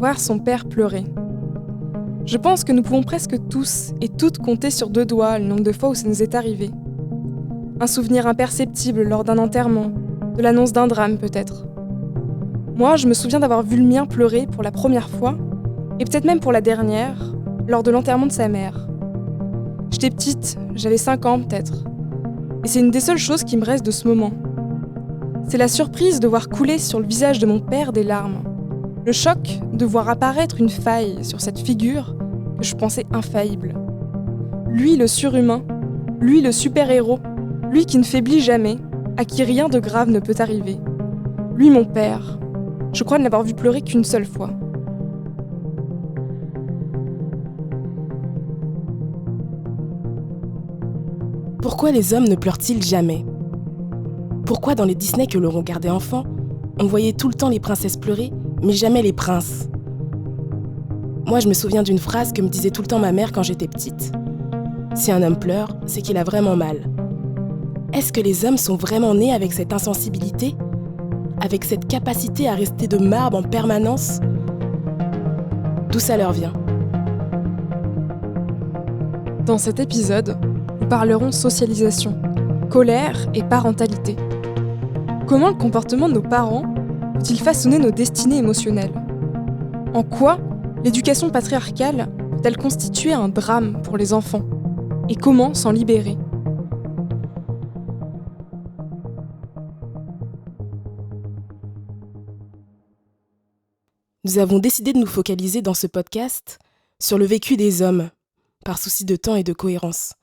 voir son père pleurer. Je pense que nous pouvons presque tous et toutes compter sur 2 doigts le nombre de fois où ça nous est arrivé. Un souvenir imperceptible lors d'un enterrement, de l'annonce d'un drame peut-être. Moi, je me souviens d'avoir vu le mien pleurer pour la première fois, et peut-être même pour la dernière, lors de l'enterrement de sa mère. J'étais petite, j'avais 5 ans peut-être. Et c'est une des seules choses qui me reste de ce moment. C'est la surprise de voir couler sur le visage de mon père des larmes. Le choc de voir apparaître une faille sur cette figure que je pensais infaillible. Lui le surhumain, lui le super-héros, lui qui ne faiblit jamais, à qui rien de grave ne peut arriver. Lui mon père. Je crois ne l'avoir vu pleurer qu'une seule fois. Pourquoi les hommes ne pleurent-ils jamais ? Pourquoi dans les Disney que l'on regardait enfant, on voyait tout le temps les princesses pleurer, mais jamais les princes ? Moi, je me souviens d'une phrase que me disait tout le temps ma mère quand j'étais petite. Si un homme pleure, c'est qu'il a vraiment mal. Est-ce que les hommes sont vraiment nés avec cette insensibilité ? Avec cette capacité à rester de marbre en permanence ? D'où ça leur vient ? Dans cet épisode, nous parlerons socialisation, colère et parentalité. Comment le comportement de nos parents peut-il façonner nos destinées émotionnelles ? En quoi l'éducation patriarcale peut-elle constituer un drame pour les enfants ? Et comment s'en libérer ? Nous avons décidé de nous focaliser dans ce podcast sur le vécu des hommes, par souci de temps et de cohérence.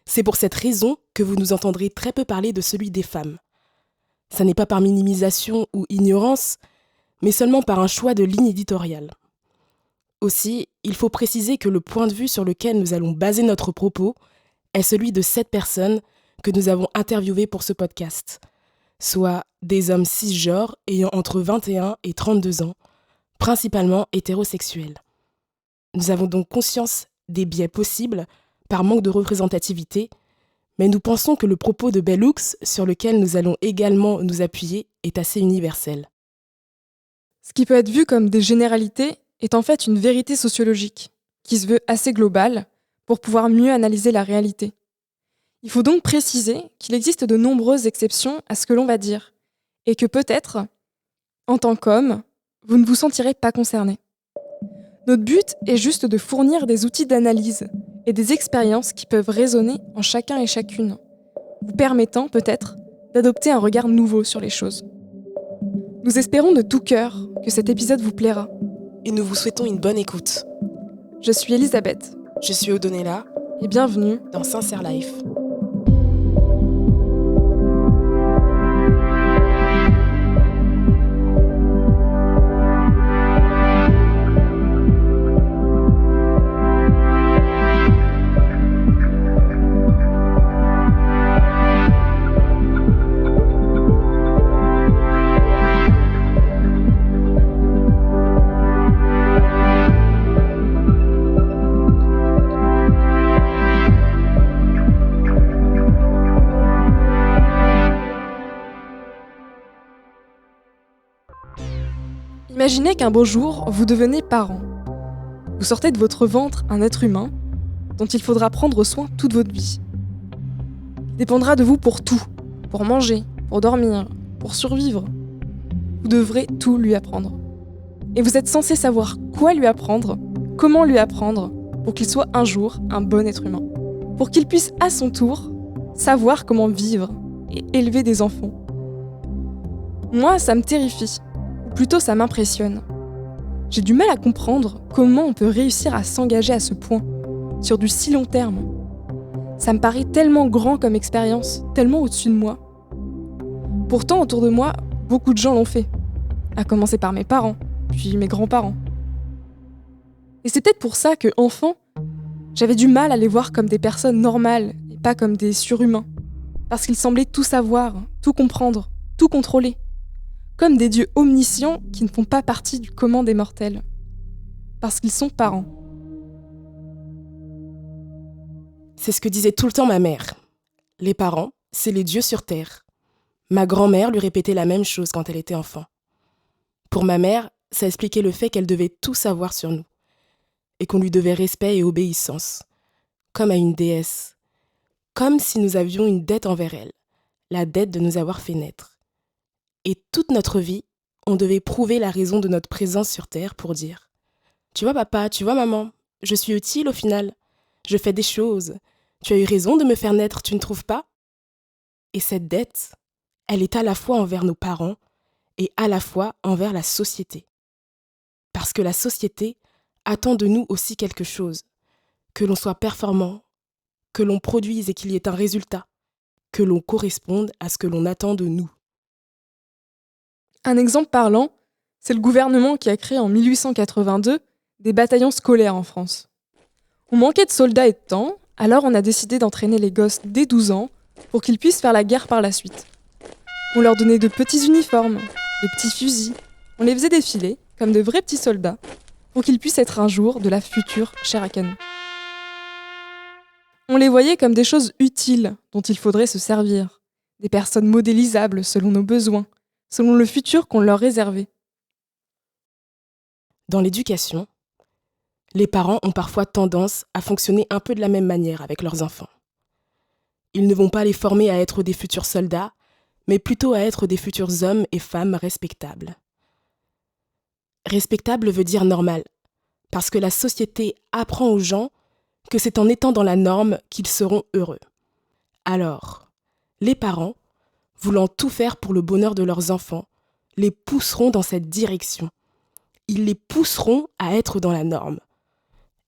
C'est pour cette raison que vous nous entendrez très peu parler de celui des femmes. Ça n'est pas par minimisation ou ignorance, mais seulement par un choix de ligne éditoriale. Aussi, il faut préciser que le point de vue sur lequel nous allons baser notre propos est celui de 7 personnes que nous avons interviewées pour ce podcast, soit des hommes cisgenres ayant entre 21 et 32 ans, principalement hétérosexuels. Nous avons donc conscience des biais possibles par manque de représentativité, mais nous pensons que le propos de Bell Hooks, sur lequel nous allons également nous appuyer, est assez universel. Ce qui peut être vu comme des généralités est en fait une vérité sociologique, qui se veut assez globale pour pouvoir mieux analyser la réalité. Il faut donc préciser qu'il existe de nombreuses exceptions à ce que l'on va dire, et que peut-être, en tant qu'homme, vous ne vous sentirez pas concerné. Notre but est juste de fournir des outils d'analyse et des expériences qui peuvent résonner en chacun et chacune, vous permettant peut-être d'adopter un regard nouveau sur les choses. Nous espérons de tout cœur que cet épisode vous plaira. Et nous vous souhaitons une bonne écoute. Je suis Elisabeth. Je suis Odonella. Et bienvenue dans Sincère Life. Imaginez qu'un beau jour, vous devenez parent. Vous sortez de votre ventre un être humain dont il faudra prendre soin toute votre vie. Il dépendra de vous pour tout, pour manger, pour dormir, pour survivre. Vous devrez tout lui apprendre. Et vous êtes censé savoir quoi lui apprendre, comment lui apprendre, pour qu'il soit un jour un bon être humain. Pour qu'il puisse à son tour savoir comment vivre et élever des enfants. Moi, ça me terrifie. Plutôt, ça m'impressionne. J'ai du mal à comprendre comment on peut réussir à s'engager à ce point, sur du si long terme. Ça me paraît tellement grand comme expérience, tellement au-dessus de moi. Pourtant, autour de moi, beaucoup de gens l'ont fait. À commencer par mes parents, puis mes grands-parents. Et c'est peut-être pour ça que, enfant, j'avais du mal à les voir comme des personnes normales et pas comme des surhumains. Parce qu'ils semblaient tout savoir, tout comprendre, tout contrôler. Comme des dieux omniscients qui ne font pas partie du commun des mortels. Parce qu'ils sont parents. C'est ce que disait tout le temps ma mère. Les parents, c'est les dieux sur terre. Ma grand-mère lui répétait la même chose quand elle était enfant. Pour ma mère, Ça expliquait le fait qu'elle devait tout savoir sur nous et qu'on lui devait respect et obéissance, comme à une déesse, comme si nous avions une dette envers elle, la dette de nous avoir fait naître. Et toute notre vie, on devait prouver la raison de notre présence sur Terre pour dire « Tu vois papa, tu vois maman, je suis utile au final, je fais des choses, tu as eu raison de me faire naître, tu ne trouves pas ?» Et cette dette, elle est à la fois envers nos parents et à la fois envers la société. Parce que la société attend de nous aussi quelque chose, que l'on soit performant, que l'on produise et qu'il y ait un résultat, que l'on corresponde à ce que l'on attend de nous. Un exemple parlant, c'est le gouvernement qui a créé en 1882 des bataillons scolaires en France. On manquait de soldats et de temps, alors on a décidé d'entraîner les gosses dès 12 ans pour qu'ils puissent faire la guerre par la suite. On leur donnait de petits uniformes, de petits fusils, on les faisait défiler comme de vrais petits soldats pour qu'ils puissent être un jour de la future chair à canon. On les voyait comme des choses utiles dont il faudrait se servir, des personnes modélisables selon nos besoins, selon le futur qu'on leur réservait. Dans l'éducation, les parents ont parfois tendance à fonctionner un peu de la même manière avec leurs enfants. Ils ne vont pas les former à être des futurs soldats, mais plutôt à être des futurs hommes et femmes respectables. Respectable veut dire normal, parce que la société apprend aux gens que c'est en étant dans la norme qu'ils seront heureux. Alors, les parents, voulant tout faire pour le bonheur de leurs enfants, les pousseront dans cette direction. Ils les pousseront à être dans la norme.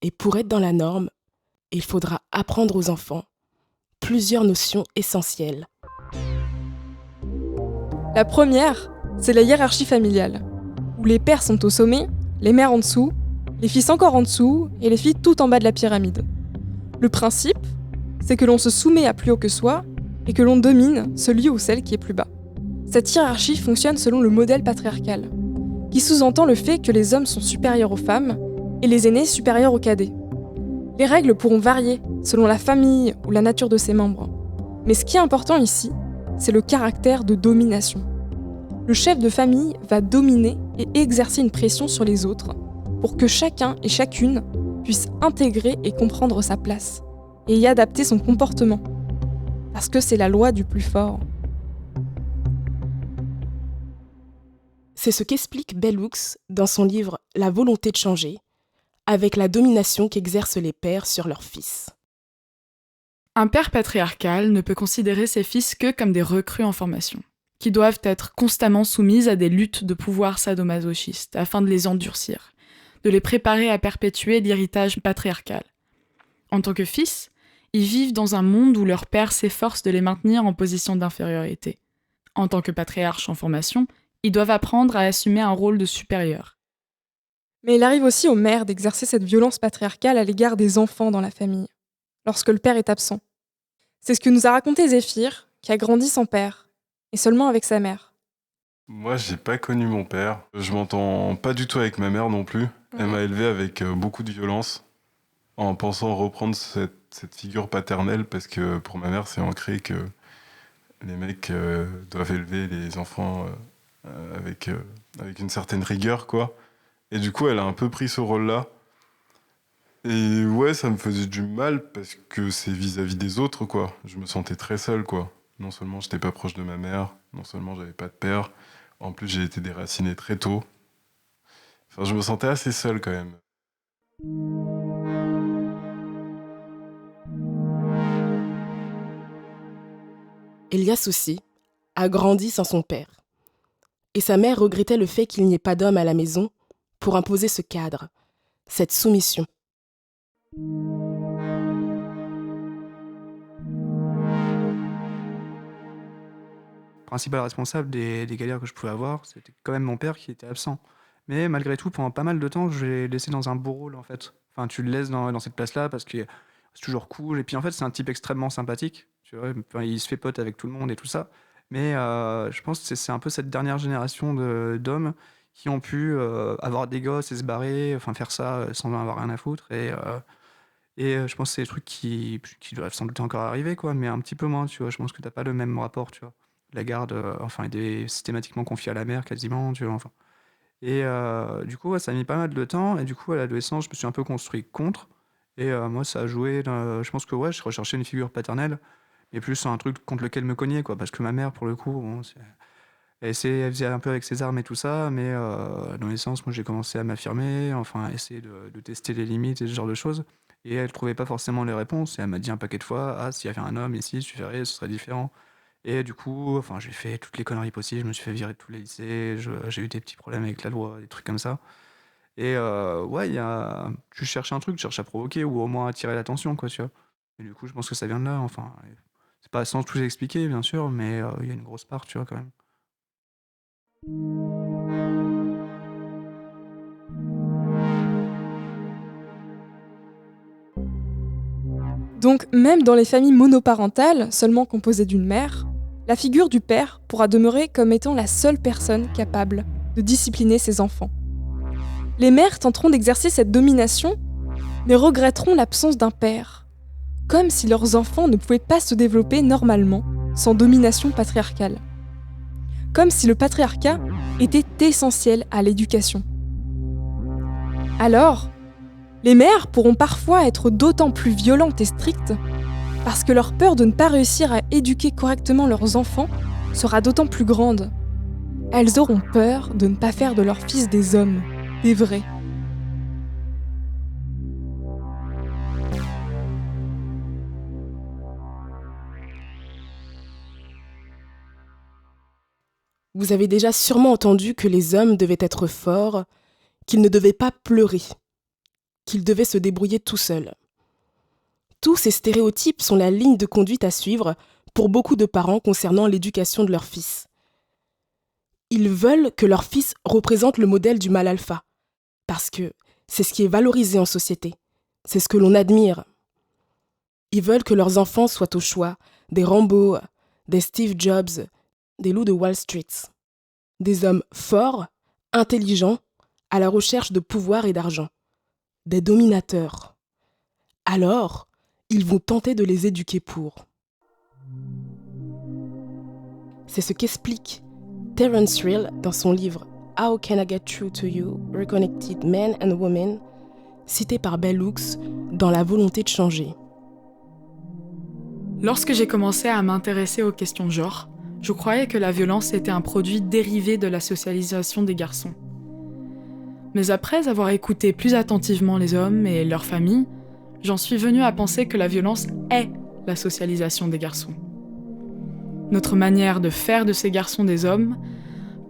Et pour être dans la norme, il faudra apprendre aux enfants plusieurs notions essentielles. La première, c'est la hiérarchie familiale, où les pères sont au sommet, les mères en dessous, les fils encore en dessous et les filles tout en bas de la pyramide. Le principe, c'est que l'on se soumet à plus haut que soi et que l'on domine celui ou celle qui est plus bas. Cette hiérarchie fonctionne selon le modèle patriarcal, qui sous-entend le fait que les hommes sont supérieurs aux femmes et les aînés supérieurs aux cadets. Les règles pourront varier selon la famille ou la nature de ses membres. Mais ce qui est important ici, c'est le caractère de domination. Le chef de famille va dominer et exercer une pression sur les autres pour que chacun et chacune puisse intégrer et comprendre sa place et y adapter son comportement. Parce que c'est la loi du plus fort. C'est ce qu'explique Bell Hooks dans son livre « La volonté de changer », avec la domination qu'exercent les pères sur leurs fils. Un père patriarcal ne peut considérer ses fils que comme des recrues en formation, qui doivent être constamment soumises à des luttes de pouvoir sadomasochistes afin de les endurcir, de les préparer à perpétuer l'héritage patriarcal. En tant que fils, ils vivent dans un monde où leur père s'efforce de les maintenir en position d'infériorité. En tant que patriarches en formation, ils doivent apprendre à assumer un rôle de supérieur. Mais il arrive aussi aux mères d'exercer cette violence patriarcale à l'égard des enfants dans la famille, lorsque le père est absent. C'est ce que nous a raconté Zéphyr, qui a grandi sans père, et seulement avec sa mère. Moi, j'ai pas connu mon père. Je m'entends pas du tout avec ma mère non plus. Elle m'a élevé avec beaucoup de violence, en pensant reprendre cette figure paternelle, parce que pour ma mère, c'est ancré que les mecs doivent élever les enfants avec une certaine rigueur, quoi. Et du coup, elle a un peu pris ce rôle-là. Et ouais, ça me faisait du mal, parce que c'est vis-à-vis des autres, quoi. Je me sentais très seul, quoi. Non seulement j'étais pas proche de ma mère, non seulement j'avais pas de père, en plus j'ai été déraciné très tôt. Enfin, je me sentais assez seul quand même. Elias aussi a grandi sans son père. Et sa mère regrettait le fait qu'il n'y ait pas d'homme à la maison pour imposer ce cadre, cette soumission. Principal responsable des galères que je pouvais avoir, c'était quand même mon père qui était absent. Mais malgré tout, pendant pas mal de temps, je l'ai laissé dans un beau rôle, en fait. Enfin, tu le laisses dans cette place-là parce que c'est toujours cool. Et puis, en fait, c'est un type extrêmement sympathique. Tu vois, enfin, il se fait pote avec tout le monde et tout ça. Mais je pense que c'est un peu cette dernière génération d'hommes qui ont pu avoir des gosses et se barrer, enfin faire ça sans en avoir rien à foutre. Et je pense que c'est des trucs qui doivent sans doute encore arriver, quoi, mais un petit peu moins, tu vois. Je pense que t'as pas le même rapport, tu vois. La garde, enfin, est systématiquement confiée à la mère, quasiment, tu vois. Enfin. Et du coup, ouais, ça a mis pas mal de temps. Et du coup, à l'adolescence, je me suis un peu construit contre. Et moi, ça a joué. Je pense que ouais, je recherchais une figure paternelle, mais plus un truc contre lequel me cogner, quoi. Parce que ma mère, pour le coup, bon, elle faisait un peu avec ses armes et tout ça. Mais à l'adolescence, moi, j'ai commencé à m'affirmer, enfin, à essayer de tester les limites et ce genre de choses. Et elle trouvait pas forcément les réponses. Et elle m'a dit un paquet de fois, ah, s'il y avait un homme ici, je verrais, ce serait différent. Et du coup, enfin, j'ai fait toutes les conneries possibles. Je me suis fait virer de tous les lycées. J'ai eu des petits problèmes avec la loi, des trucs comme ça. Et ouais, tu cherches un truc, tu cherches à provoquer ou au moins attirer l'attention, quoi, tu vois. Et du coup, je pense que ça vient de là, enfin. C'est pas sans tout expliquer, bien sûr, mais il y a une grosse part, tu vois, quand même. Donc, même dans les familles monoparentales, seulement composées d'une mère, la figure du père pourra demeurer comme étant la seule personne capable de discipliner ses enfants. Les mères tenteront d'exercer cette domination, mais regretteront l'absence d'un père, comme si leurs enfants ne pouvaient pas se développer normalement sans domination patriarcale. Comme si le patriarcat était essentiel à l'éducation. Alors, les mères pourront parfois être d'autant plus violentes et strictes parce que leur peur de ne pas réussir à éduquer correctement leurs enfants sera d'autant plus grande. Elles auront peur de ne pas faire de leurs fils des hommes, des vrais. Vous avez déjà sûrement entendu que les hommes devaient être forts, qu'ils ne devaient pas pleurer, qu'ils devaient se débrouiller tout seuls. Tous ces stéréotypes sont la ligne de conduite à suivre pour beaucoup de parents concernant l'éducation de leurs fils. Ils veulent que leur fils représente le modèle du mâle alpha, parce que c'est ce qui est valorisé en société, c'est ce que l'on admire. Ils veulent que leurs enfants soient au choix des Rambo, des Steve Jobs, des loups de Wall Street. Des hommes forts, intelligents, à la recherche de pouvoir et d'argent. Des dominateurs. Alors, ils vont tenter de les éduquer pour. C'est ce qu'explique Terence Real dans son livre How Can I Get Through to You, Reconnected Men and Women, cité par Bell Hooks dans La volonté de changer. Lorsque j'ai commencé à m'intéresser aux questions de genre, je croyais que la violence était un produit dérivé de la socialisation des garçons. Mais après avoir écouté plus attentivement les hommes et leurs familles, j'en suis venue à penser que la violence est la socialisation des garçons. Notre manière de faire de ces garçons des hommes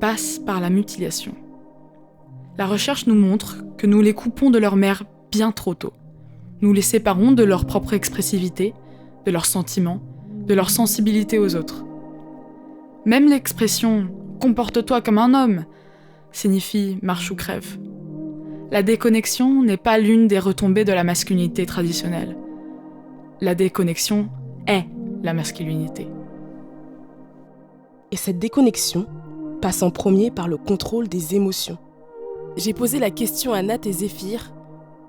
passe par la mutilation. La recherche nous montre que nous les coupons de leur mère bien trop tôt. Nous les séparons de leur propre expressivité, de leurs sentiments, de leur sensibilité aux autres. Même l'expression « comporte-toi comme un homme » signifie « marche ou crève ». La déconnexion n'est pas l'une des retombées de la masculinité traditionnelle. La déconnexion est la masculinité. Et cette déconnexion passe en premier par le contrôle des émotions. J'ai posé la question à Nat et Zéphyr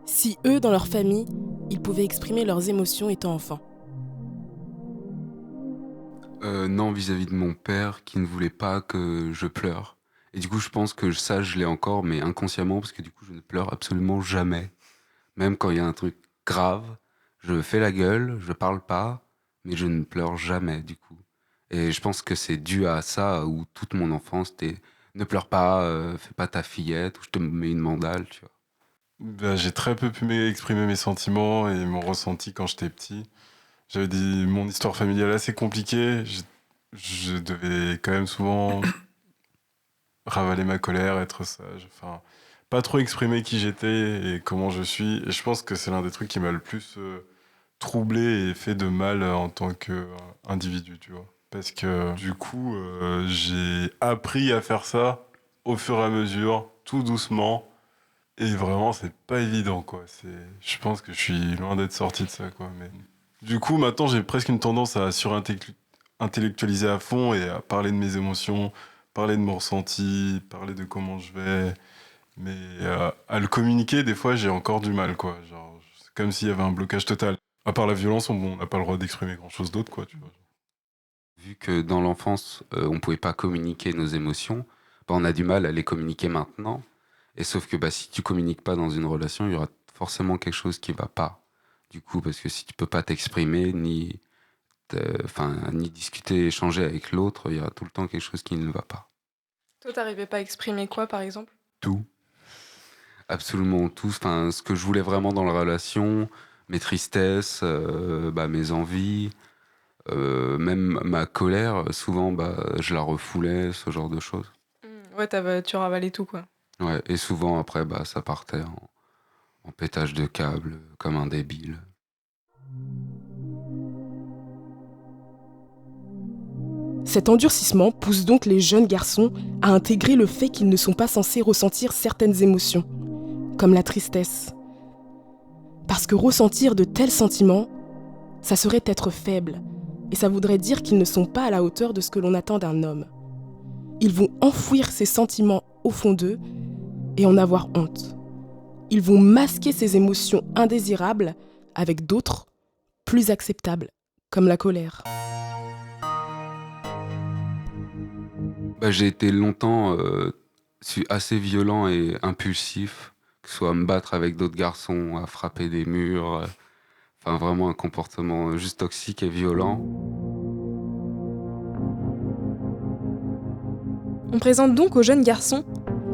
si eux, dans leur famille, ils pouvaient exprimer leurs émotions étant enfants. Non, vis-à-vis de mon père qui ne voulait pas que je pleure. Et du coup, je pense que ça, je l'ai encore, mais inconsciemment, parce que du coup, je ne pleure absolument jamais. Même quand il y a un truc grave, je fais la gueule, je parle pas, mais je ne pleure jamais, du coup. Et je pense que c'est dû à ça, où toute mon enfance, c'était ne pleure pas, fais pas ta fillette, ou je te mets une mandale, tu vois. Ben, j'ai très peu pu exprimer mes sentiments et mon ressenti quand j'étais petit. J'avais mon histoire familiale assez compliquée. Je devais quand même souvent ravaler ma colère, être sage. Enfin, pas trop exprimer qui j'étais et comment je suis. Et je pense que c'est l'un des trucs qui m'a le plus troublé et fait de mal en tant qu'individu, tu vois. Parce que du coup, j'ai appris à faire ça au fur et à mesure, tout doucement. Et vraiment, c'est pas évident, quoi. Je pense que je suis loin d'être sorti de ça, quoi. Mais du coup, maintenant, j'ai presque une tendance à surintellectualiser à fond et à parler de mes émotions, parler de mon ressenti, parler de comment je vais. Mais à le communiquer, des fois, j'ai encore du mal, quoi. Genre, c'est comme s'il y avait un blocage total. À part la violence, on n'a pas le droit d'exprimer grand-chose d'autre, quoi, tu vois. Vu que dans l'enfance, on pouvait pas communiquer nos émotions, on a du mal à les communiquer maintenant. Et sauf que si tu communiques pas dans une relation, il y aura forcément quelque chose qui va pas. Du coup, parce que si tu peux pas t'exprimer, ni discuter, échanger avec l'autre, il y aura tout le temps quelque chose qui ne va pas. Toi, t'arrivais pas à exprimer quoi, par exemple? Tout. Absolument tout. Enfin, ce que je voulais vraiment dans la relation, mes tristesses, mes envies, même ma colère, souvent, je la refoulais, ce genre de choses. Ouais, tu ravalais tout, quoi. Ouais, et souvent, après, ça partait en pétage de câble, comme un débile. Cet endurcissement pousse donc les jeunes garçons à intégrer le fait qu'ils ne sont pas censés ressentir certaines émotions, comme la tristesse. Parce que ressentir de tels sentiments, ça serait être faible, et ça voudrait dire qu'ils ne sont pas à la hauteur de ce que l'on attend d'un homme. Ils vont enfouir ces sentiments au fond d'eux et en avoir honte. Ils vont masquer ces émotions indésirables avec d'autres, plus acceptables, comme la colère. J'ai été longtemps assez violent et impulsif, que ce soit à me battre avec d'autres garçons, à frapper des murs, vraiment un comportement juste toxique et violent. On présente donc aux jeunes garçons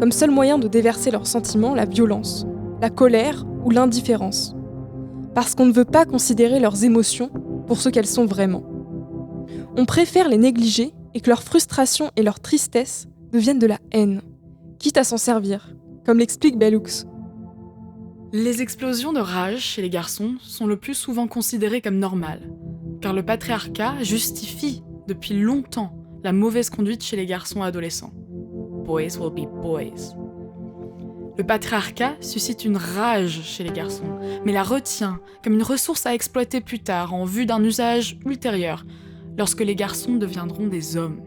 comme seul moyen de déverser leurs sentiments la violence, la colère ou l'indifférence. Parce qu'on ne veut pas considérer leurs émotions pour ce qu'elles sont vraiment. On préfère les négliger et que leur frustration et leur tristesse deviennent de la haine, quitte à s'en servir, comme l'explique Bellux. Les explosions de rage chez les garçons sont le plus souvent considérées comme normales, car le patriarcat justifie depuis longtemps la mauvaise conduite chez les garçons adolescents. Boys will be boys. Le patriarcat suscite une rage chez les garçons, mais la retient comme une ressource à exploiter plus tard en vue d'un usage ultérieur, lorsque les garçons deviendront des hommes.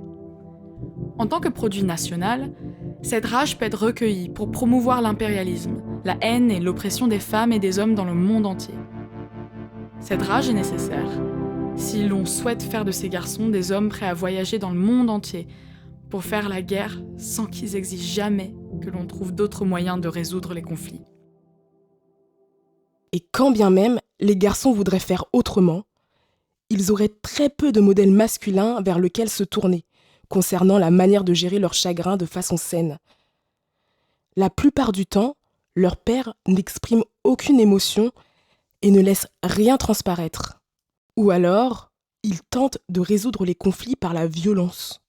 En tant que produit national, cette rage peut être recueillie pour promouvoir l'impérialisme, la haine et l'oppression des femmes et des hommes dans le monde entier. Cette rage est nécessaire si l'on souhaite faire de ces garçons des hommes prêts à voyager dans le monde entier pour faire la guerre sans qu'ils exigent jamais que l'on trouve d'autres moyens de résoudre les conflits. Et quand bien même les garçons voudraient faire autrement, ils auraient très peu de modèles masculins vers lesquels se tourner, concernant la manière de gérer leur chagrin de façon saine. La plupart du temps, leur père n'exprime aucune émotion et ne laisse rien transparaître. Ou alors, ils tentent de résoudre les conflits par la violence.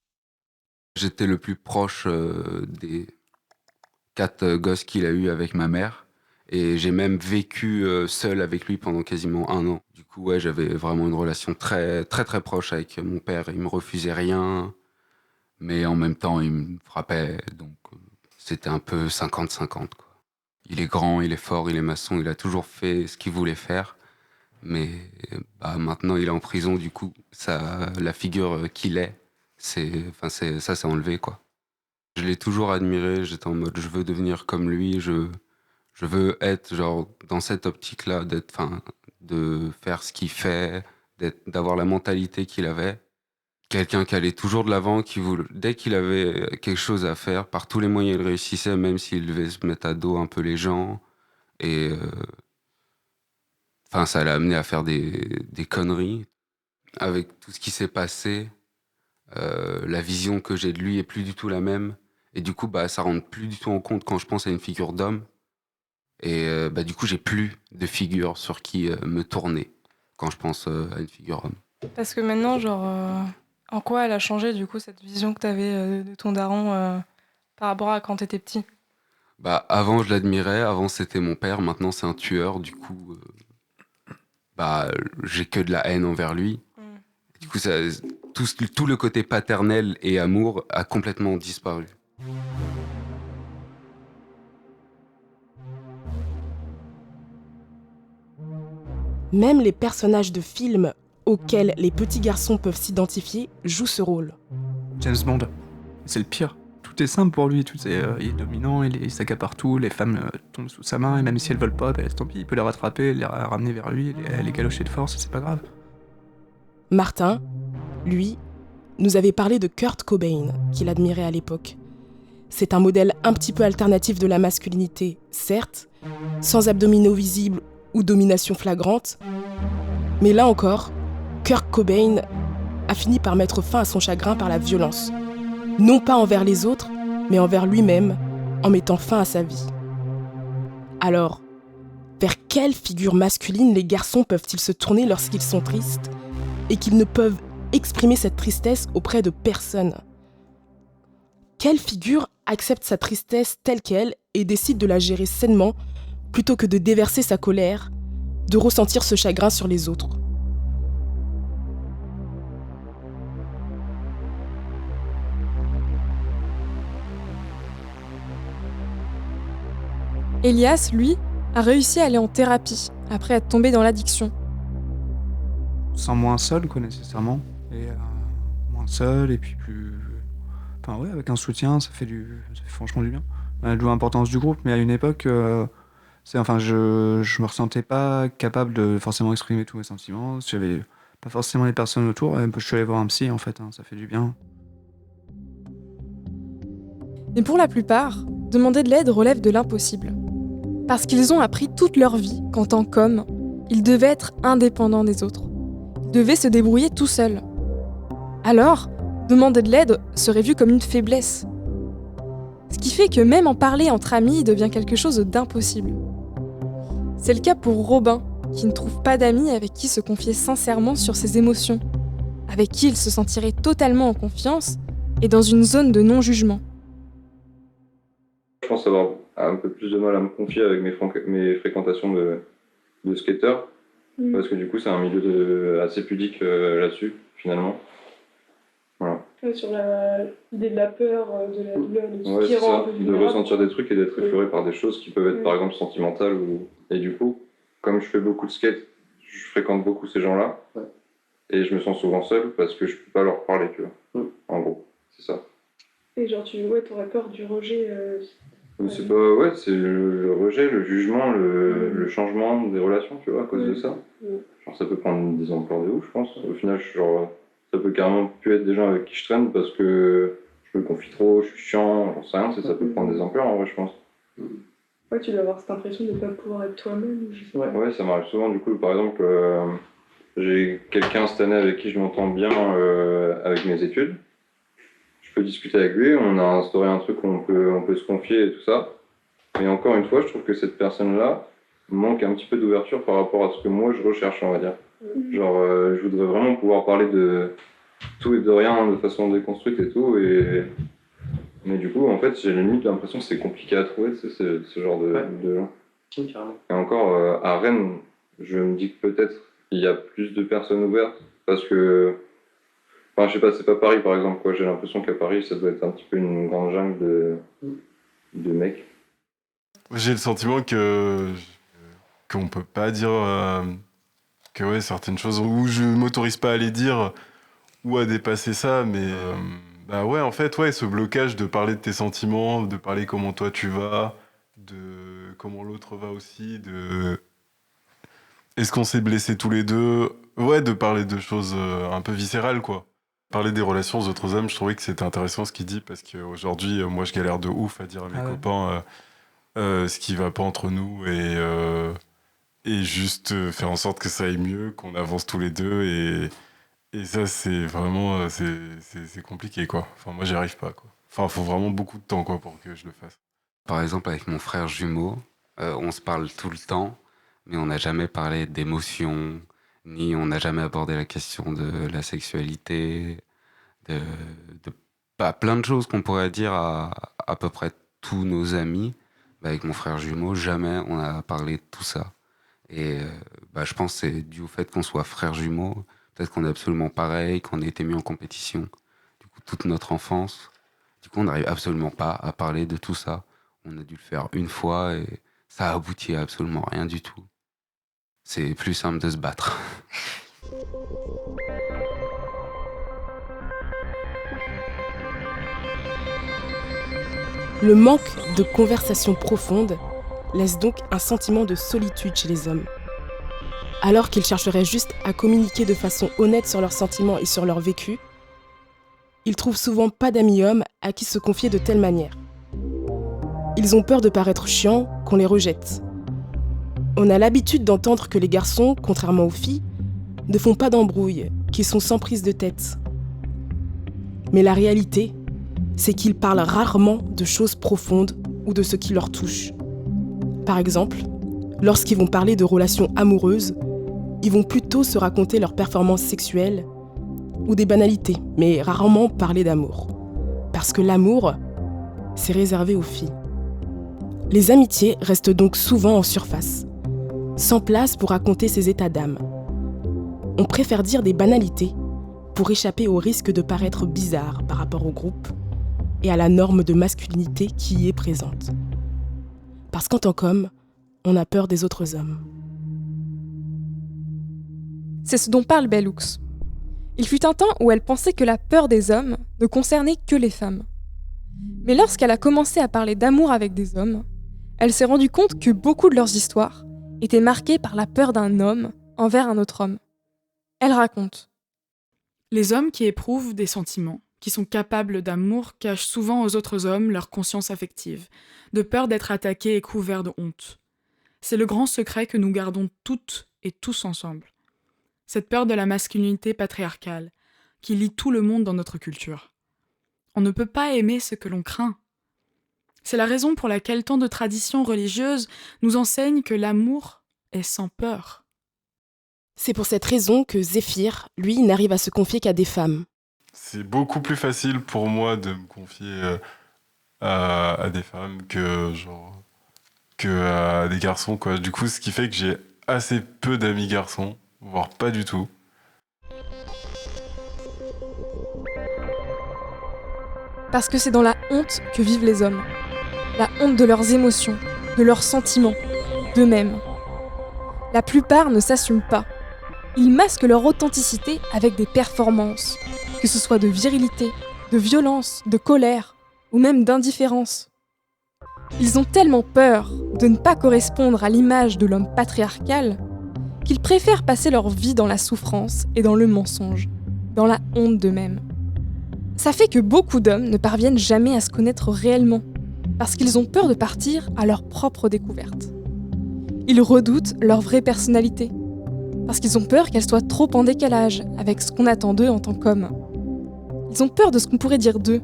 J'étais le plus proche des 4 gosses qu'il a eu avec ma mère. Et j'ai même vécu seul avec lui pendant quasiment 1 an. Du coup, j'avais vraiment une relation très, très, très proche avec mon père. Il me refusait rien, mais en même temps, il me frappait. Donc, c'était un peu 50-50, quoi. Il est grand, il est fort, il est maçon. Il a toujours fait ce qu'il voulait faire. Mais maintenant, il est en prison. Du coup, la figure qu'il est, ça s'est enlevé, quoi. Je l'ai toujours admiré. J'étais en mode, je veux devenir comme lui. Je veux être dans cette optique-là, de faire ce qu'il fait, d'avoir la mentalité qu'il avait. Quelqu'un qui allait toujours de l'avant, dès qu'il avait quelque chose à faire, par tous les moyens, il réussissait, même s'il devait se mettre à dos un peu les gens. Et ça l'a amené à faire des conneries. Avec tout ce qui s'est passé, la vision que j'ai de lui est plus du tout la même. Et du coup, ça rentre plus du tout en compte quand je pense à une figure d'homme. Et du coup, j'ai plus de figure sur qui me tourner quand je pense à une figure homme. Parce que maintenant, en quoi elle a changé, du coup, cette vision que t'avais de ton daron par rapport à quand t'étais petit? Avant, je l'admirais. Avant, c'était mon père. Maintenant, c'est un tueur. Du coup, j'ai que de la haine envers lui. Du coup, tout le côté paternel et amour a complètement disparu. Même les personnages de films auxquels les petits garçons peuvent s'identifier jouent ce rôle. James Bond, c'est le pire. Tout est simple pour lui, il est dominant, il s'accapare tout, les femmes tombent sous sa main, et même si elles veulent pas, tant pis, il peut les rattraper, les ramener vers lui, les galocher de force, c'est pas grave. Martin, lui, nous avait parlé de Kurt Cobain, qu'il admirait à l'époque. C'est un modèle un petit peu alternatif de la masculinité, certes, sans abdominaux visibles ou domination flagrante. Mais là encore, Kurt Cobain a fini par mettre fin à son chagrin par la violence. Non pas envers les autres, mais envers lui-même, en mettant fin à sa vie. Alors, vers quelle figure masculine les garçons peuvent-ils se tourner lorsqu'ils sont tristes et qu'ils ne peuvent exprimer cette tristesse auprès de personne ? Quelle figure accepte sa tristesse telle qu'elle et décide de la gérer sainement plutôt que de déverser sa colère, de ressentir ce chagrin sur les autres ? Elias, lui, a réussi à aller en thérapie après être tombé dans l'addiction. Sans moins seul, quoi, nécessairement. Et moins seul, et puis plus. Enfin, ouais, avec un soutien, ça fait franchement du bien. D'où l'importance du groupe, mais à une époque, je me ressentais pas capable de forcément exprimer tous mes sentiments. J'avais pas forcément les personnes autour, et je suis allé voir un psy, en fait, ça fait du bien. Mais pour la plupart, demander de l'aide relève de l'impossible. Parce qu'ils ont appris toute leur vie qu'en tant qu'hommes, ils devaient être indépendants des autres. Ils devaient se débrouiller tout seuls. Alors, demander de l'aide serait vu comme une faiblesse. Ce qui fait que même en parler entre amis devient quelque chose d'impossible. C'est le cas pour Robin, qui ne trouve pas d'amis avec qui se confier sincèrement sur ses émotions, avec qui il se sentirait totalement en confiance et dans une zone de non-jugement. Je pense avoir un peu plus de mal à me confier avec mes fréquentations de skateurs, parce que du coup c'est un milieu assez pudique là-dessus, finalement. Voilà. Ouais, sur l'idée de la peur, de la douleur, de tout Ouais, ce qui c'est rend un ça, peu de vulnérable. ressentir des trucs et d'être effleuré par des choses qui peuvent être par exemple sentimentales. Et du coup, comme je fais beaucoup de skate, je fréquente beaucoup ces gens-là, et je me sens souvent seul parce que je peux pas leur parler, tu vois. En gros, c'est ça. Et genre, t'aurais peur du rejet. C'est le rejet, le jugement, le changement des relations, tu vois, à cause de ça. Genre, ça peut prendre des ampleurs de ouf, je pense. Au final, ça peut carrément plus être des gens avec qui je traîne parce que je me confie trop, je suis chiant, j'en sais rien, ça peut prendre des ampleurs en vrai, je pense. Ouais, tu dois avoir cette impression de ne pas pouvoir être toi-même. Ouais, ça m'arrive souvent. Du coup, par exemple, j'ai quelqu'un cette année avec qui je m'entends bien avec mes études. Je peux discuter avec lui, on a instauré un truc où on peut se confier et tout ça. Mais encore une fois, je trouve que cette personne-là manque un petit peu d'ouverture par rapport à ce que moi je recherche, on va dire. Genre, je voudrais vraiment pouvoir parler de tout et de rien de façon déconstruite et tout. Mais du coup, en fait, j'ai limite l'impression que c'est compliqué à trouver, ce genre de gens. Et encore, à Rennes, je me dis que peut-être il y a plus de personnes ouvertes parce que. Enfin, je sais pas, c'est pas Paris par exemple, quoi. J'ai l'impression qu'à Paris, ça doit être un petit peu une grande jungle de mecs. J'ai le sentiment qu'on peut pas dire que ouais, certaines choses où je m'autorise pas à les dire ou à dépasser ça, mais bah ouais, en fait, ouais, ce blocage de parler de tes sentiments, de parler comment toi tu vas, de comment l'autre va aussi, de est-ce qu'on s'est blessés tous les deux, ouais, de parler de choses un peu viscérales, quoi. Parler des relations aux autres hommes, je trouvais que c'était intéressant ce qu'il dit, parce qu'aujourd'hui, moi, je galère de ouf à dire à mes copains ce qui va pas entre nous, et juste faire en sorte que ça aille mieux, qu'on avance tous les deux, et ça, c'est vraiment c'est compliqué, quoi. Enfin, moi, j'y arrive pas, quoi. Enfin, faut vraiment beaucoup de temps, quoi, pour que je le fasse. Par exemple, avec mon frère jumeau, on se parle tout le temps, mais on n'a jamais parlé d'émotions, ni on n'a jamais abordé la question de la sexualité, de plein de choses qu'on pourrait dire à peu près tous nos amis. Avec mon frère jumeau, jamais on a parlé de tout ça. Et je pense que c'est dû au fait qu'on soit frères jumeaux, peut-être qu'on est absolument pareil, qu'on a été mis en compétition, du coup, toute notre enfance. Du coup, on n'arrive absolument pas à parler de tout ça. On a dû le faire une fois et ça a abouti à absolument rien du tout. C'est plus simple de se battre. Le manque de conversation profonde laisse donc un sentiment de solitude chez les hommes. Alors qu'ils chercheraient juste à communiquer de façon honnête sur leurs sentiments et sur leur vécu, ils trouvent souvent pas d'amis hommes à qui se confier de telle manière. Ils ont peur de paraître chiants, qu'on les rejette. On a l'habitude d'entendre que les garçons, contrairement aux filles, ne font pas d'embrouilles, qu'ils sont sans prise de tête. Mais la réalité, c'est qu'ils parlent rarement de choses profondes ou de ce qui leur touche. Par exemple, lorsqu'ils vont parler de relations amoureuses, ils vont plutôt se raconter leurs performances sexuelles ou des banalités, mais rarement parler d'amour. Parce que l'amour, c'est réservé aux filles. Les amitiés restent donc souvent en surface, sans place pour raconter ses états d'âme. On préfère dire des banalités pour échapper au risque de paraître bizarre par rapport au groupe et à la norme de masculinité qui y est présente. Parce qu'en tant qu'homme, on a peur des autres hommes. C'est ce dont parle Bell Hooks. Il fut un temps où elle pensait que la peur des hommes ne concernait que les femmes. Mais lorsqu'elle a commencé à parler d'amour avec des hommes, elle s'est rendue compte que beaucoup de leurs histoires étaient marquées par la peur d'un homme envers un autre homme. Elle raconte. Les hommes qui éprouvent des sentiments, qui sont capables d'amour, cachent souvent aux autres hommes leur conscience affective, de peur d'être attaqués et couverts de honte. C'est le grand secret que nous gardons toutes et tous ensemble. Cette peur de la masculinité patriarcale, qui lie tout le monde dans notre culture. On ne peut pas aimer ce que l'on craint. C'est la raison pour laquelle tant de traditions religieuses nous enseignent que l'amour est sans peur. C'est pour cette raison que Zéphyr, lui, n'arrive à se confier qu'à des femmes. C'est beaucoup plus facile pour moi de me confier à des femmes que à des garçons, quoi. Du coup, ce qui fait que j'ai assez peu d'amis garçons, voire pas du tout. Parce que c'est dans la honte que vivent les hommes. La honte de leurs émotions, de leurs sentiments, d'eux-mêmes. La plupart ne s'assument pas. Ils masquent leur authenticité avec des performances, que ce soit de virilité, de violence, de colère ou même d'indifférence. Ils ont tellement peur de ne pas correspondre à l'image de l'homme patriarcal qu'ils préfèrent passer leur vie dans la souffrance et dans le mensonge, dans la honte d'eux-mêmes. Ça fait que beaucoup d'hommes ne parviennent jamais à se connaître réellement, parce qu'ils ont peur de partir à leur propre découverte. Ils redoutent leur vraie personnalité, parce qu'ils ont peur qu'elle soit trop en décalage avec ce qu'on attend d'eux en tant qu'hommes. Ils ont peur de ce qu'on pourrait dire d'eux.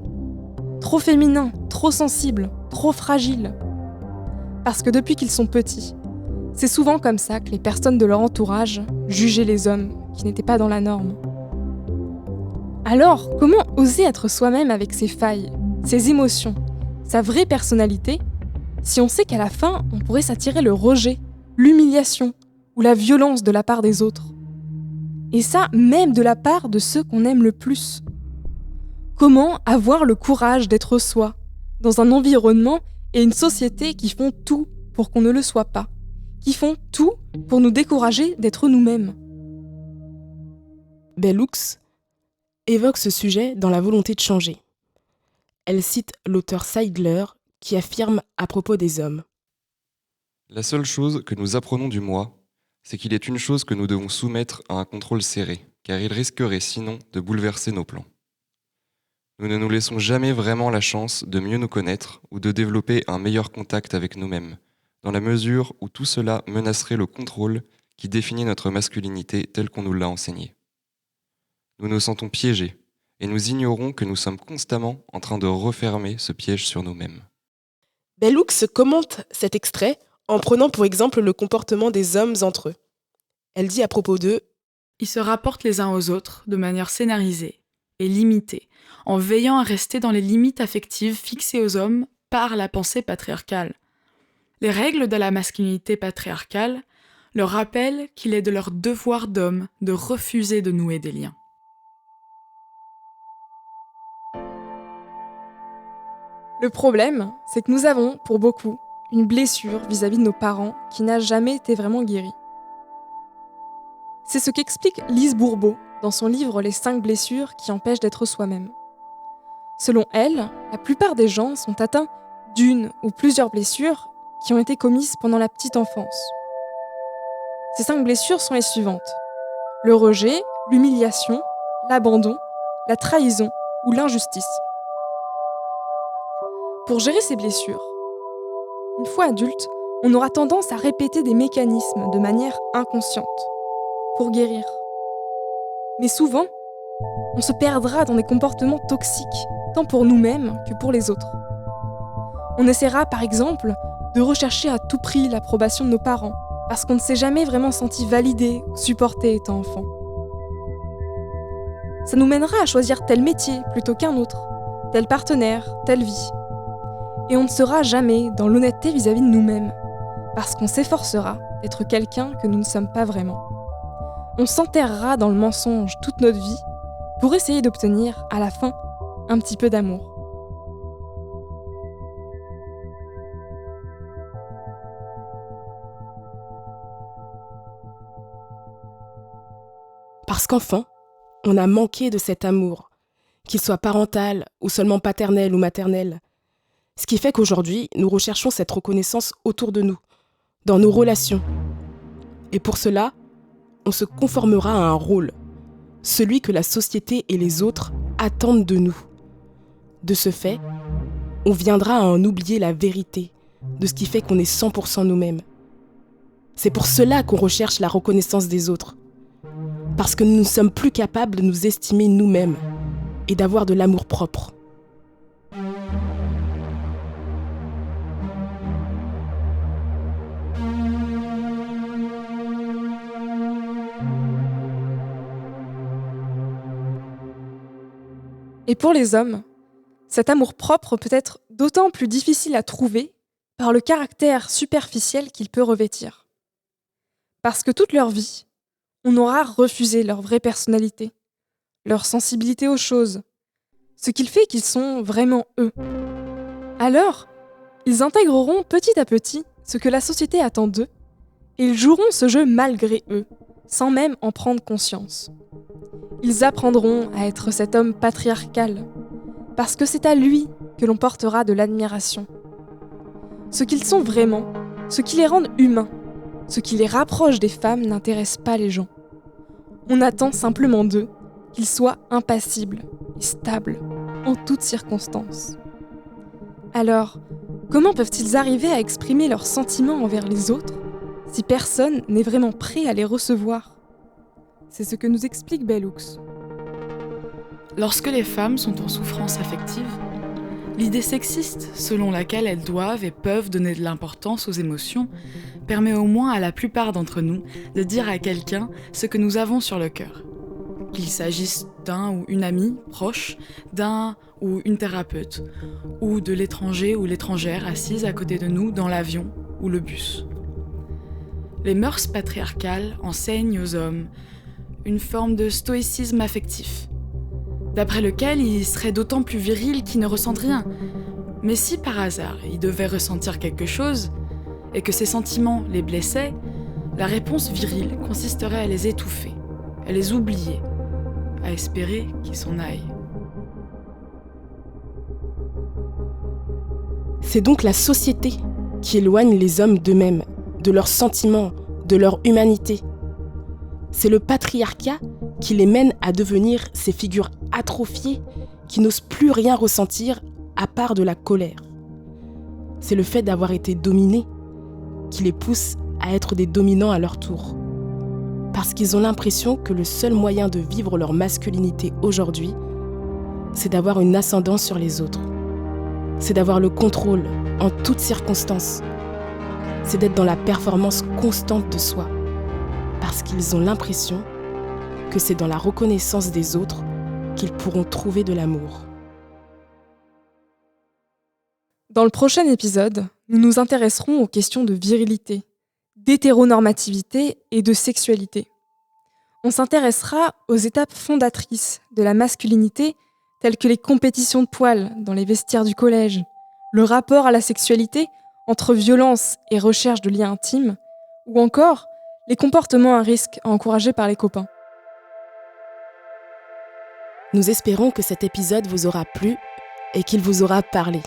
Trop féminin, trop sensible, trop fragile. Parce que depuis qu'ils sont petits, c'est souvent comme ça que les personnes de leur entourage jugeaient les hommes qui n'étaient pas dans la norme. Alors, comment oser être soi-même avec ses failles, ses émotions, sa vraie personnalité, si on sait qu'à la fin, on pourrait s'attirer le rejet, l'humiliation ou la violence de la part des autres? Et ça, même de la part de ceux qu'on aime le plus. Comment avoir le courage d'être soi, dans un environnement et une société qui font tout pour qu'on ne le soit pas, qui font tout pour nous décourager d'être nous-mêmes? Bell Hooks évoque ce sujet dans La volonté de changer. Elle cite l'auteur Seidler qui affirme à propos des hommes. La seule chose que nous apprenons du moi, c'est qu'il est une chose que nous devons soumettre à un contrôle serré, car il risquerait sinon de bouleverser nos plans. Nous ne nous laissons jamais vraiment la chance de mieux nous connaître ou de développer un meilleur contact avec nous-mêmes, dans la mesure où tout cela menacerait le contrôle qui définit notre masculinité telle qu'on nous l'a enseignée. Nous nous sentons piégés et nous ignorons que nous sommes constamment en train de refermer ce piège sur nous-mêmes. Bell Hooks commente cet extrait en prenant pour exemple le comportement des hommes entre eux. Elle dit à propos d'eux: Ils se rapportent les uns aux autres de manière scénarisée et limitée, en veillant à rester dans les limites affectives fixées aux hommes par la pensée patriarcale. Les règles de la masculinité patriarcale leur rappellent qu'il est de leur devoir d'homme de refuser de nouer des liens. Le problème, c'est que nous avons, pour beaucoup, une blessure vis-à-vis de nos parents qui n'a jamais été vraiment guérie. C'est ce qu'explique Lise Bourbeau dans son livre Les 5 blessures qui empêchent d'être soi-même. Selon elle, la plupart des gens sont atteints d'une ou plusieurs blessures qui ont été commises pendant la petite enfance. Ces 5 blessures sont les suivantes: le rejet, l'humiliation, l'abandon, la trahison ou l'injustice. Pour gérer ces blessures, Une fois adulte, on aura tendance à répéter des mécanismes de manière inconsciente pour guérir. Mais souvent, on se perdra dans des comportements toxiques, tant pour nous-mêmes que pour les autres. On essaiera par exemple de rechercher à tout prix l'approbation de nos parents, parce qu'on ne s'est jamais vraiment senti validé ou supporté étant enfant. Ça nous mènera à choisir tel métier plutôt qu'un autre, tel partenaire, telle vie. Et on ne sera jamais dans l'honnêteté vis-à-vis de nous-mêmes, parce qu'on s'efforcera d'être quelqu'un que nous ne sommes pas vraiment. On s'enterrera dans le mensonge toute notre vie pour essayer d'obtenir, à la fin, un petit peu d'amour. Parce qu'enfant, on a manqué de cet amour, qu'il soit parental ou seulement paternel ou maternel. Ce qui fait qu'aujourd'hui, nous recherchons cette reconnaissance autour de nous, dans nos relations. Et pour cela, on se conformera à un rôle, celui que la société et les autres attendent de nous. De ce fait, on viendra à en oublier la vérité de ce qui fait qu'on est 100% nous-mêmes. C'est pour cela qu'on recherche la reconnaissance des autres. Parce que nous ne sommes plus capables de nous estimer nous-mêmes et d'avoir de l'amour-propre. Et pour les hommes, cet amour-propre peut être d'autant plus difficile à trouver par le caractère superficiel qu'il peut revêtir. Parce que toute leur vie, on aura refusé leur vraie personnalité, leur sensibilité aux choses, ce qui fait qu'ils sont vraiment eux. Alors, ils intégreront petit à petit ce que la société attend d'eux, et ils joueront ce jeu malgré eux, sans même en prendre conscience. Ils apprendront à être cet homme patriarcal, parce que c'est à lui que l'on portera de l'admiration. Ce qu'ils sont vraiment, ce qui les rend humains, ce qui les rapproche des femmes n'intéresse pas les gens. On attend simplement d'eux qu'ils soient impassibles et stables en toutes circonstances. Alors, comment peuvent-ils arriver à exprimer leurs sentiments envers les autres si personne n'est vraiment prêt à les recevoir ? C'est ce que nous explique Bellux. Lorsque les femmes sont en souffrance affective, l'idée sexiste selon laquelle elles doivent et peuvent donner de l'importance aux émotions permet au moins à la plupart d'entre nous de dire à quelqu'un ce que nous avons sur le cœur. Qu'il s'agisse d'un ou une amie proche, d'un ou une thérapeute, ou de l'étranger ou l'étrangère assise à côté de nous dans l'avion ou le bus. Les mœurs patriarcales enseignent aux hommes une forme de stoïcisme affectif, d'après lequel ils seraient d'autant plus virils qu'ils ne ressentent rien. Mais si par hasard ils devaient ressentir quelque chose, et que ces sentiments les blessaient, la réponse virile consisterait à les étouffer, à les oublier, à espérer qu'ils s'en aillent. C'est donc la société qui éloigne les hommes d'eux-mêmes, de leurs sentiments, de leur humanité. C'est le patriarcat qui les mène à devenir ces figures atrophiées qui n'osent plus rien ressentir à part de la colère. C'est le fait d'avoir été dominés qui les pousse à être des dominants à leur tour. Parce qu'ils ont l'impression que le seul moyen de vivre leur masculinité aujourd'hui, c'est d'avoir une ascendance sur les autres. C'est d'avoir le contrôle en toutes circonstances. C'est d'être dans la performance constante de soi. Parce qu'ils ont l'impression que c'est dans la reconnaissance des autres qu'ils pourront trouver de l'amour. Dans le prochain épisode, nous nous intéresserons aux questions de virilité, d'hétéronormativité et de sexualité. On s'intéressera aux étapes fondatrices de la masculinité, telles que les compétitions de poils dans les vestiaires du collège, le rapport à la sexualité entre violence et recherche de liens intimes, ou encore les comportements à risque encouragés par les copains. Nous espérons que cet épisode vous aura plu et qu'il vous aura parlé.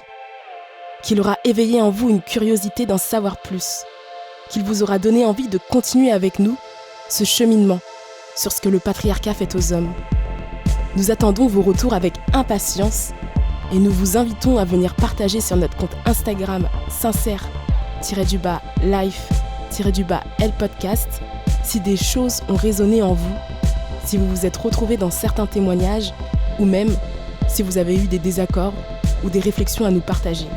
Qu'il aura éveillé en vous une curiosité d'en savoir plus. Qu'il vous aura donné envie de continuer avec nous ce cheminement sur ce que le patriarcat fait aux hommes. Nous attendons vos retours avec impatience et nous vous invitons à venir partager sur notre compte Instagram sincère _life_l podcast si des choses ont résonné en vous, si vous vous êtes retrouvés dans certains témoignages ou même si vous avez eu des désaccords ou des réflexions à nous partager.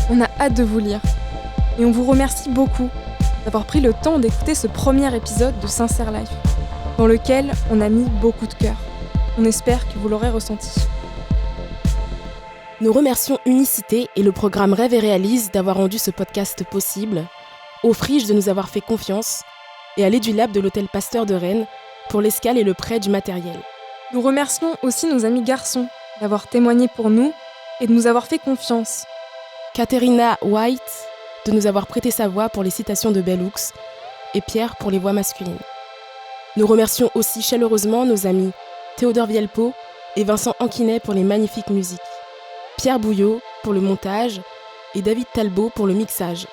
On a hâte de vous lire. Et on vous remercie beaucoup d'avoir pris le temps d'écouter ce premier épisode de Sincère Life, dans lequel on a mis beaucoup de cœur. On espère que vous l'aurez ressenti. Nous remercions Unicité et le programme Rêve et Réalise d'avoir rendu ce podcast possible, au Frige de nous avoir fait confiance et à l'Edulab de l'Hôtel Pasteur de Rennes pour l'escale et le prêt du matériel. Nous remercions aussi nos amis garçons d'avoir témoigné pour nous et de nous avoir fait confiance. Katerina White de nous avoir prêté sa voix pour les citations de Bell Hooks et Pierre pour les voix masculines. Nous remercions aussi chaleureusement nos amis Théodore Vielpo et Vincent Anquinet pour les magnifiques musiques, Pierre Bouillot pour le montage et David Talbot pour le mixage.